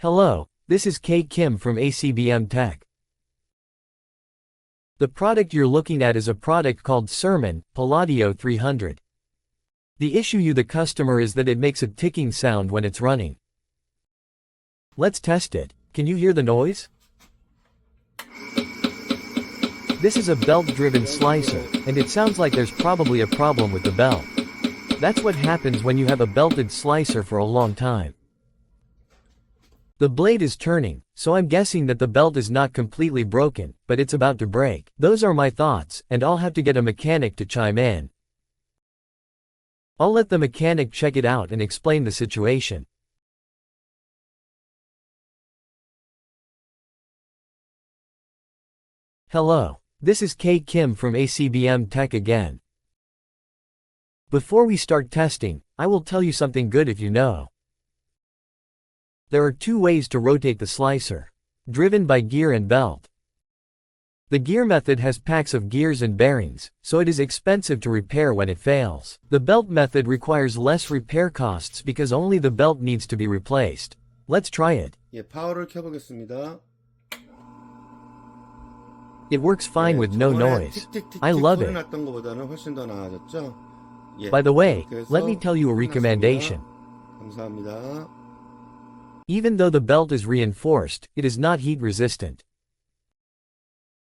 Hello, this is K. Kim from ACBM Tech. The product you're looking at is a product called SIRMAN Palladιο 300. The issue you the customer is that it makes a ticking sound when it's running. Let's test it. Can you hear the noise? This is a belt-driven slicer, and it sounds like there's probably a problem with the belt. That's what happens when you have a belted slicer for a long time. The blade is turning, so I'm guessing that the belt is not completely broken, but it's about to break. Those are my thoughts, and I'll have to get a mechanic to chime in. I'll let the mechanic check it out and explain the situation. Hello, this is K. Kim from ACBM Tech again. Before we start testing, I will tell you something good if you know. There are two ways to rotate the slicer. Driven by gear and belt. The gear method has packs of gears and bearings, so it is expensive to repair when it fails. The belt method requires less repair costs because only the belt needs to be replaced. Let's try it. 파워를 켜보겠습니다. It works fine with no noise. I love it. 났던 것보다는 훨씬 더 나아졌죠? By the way, let me tell you a recommendation. 감사합니다. Even though the belt is reinforced, it is not heat resistant.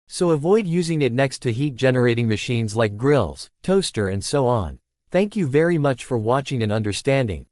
So avoid using it next to heat generating machines like grills, toaster and so on. Thank you very much for watching and understanding.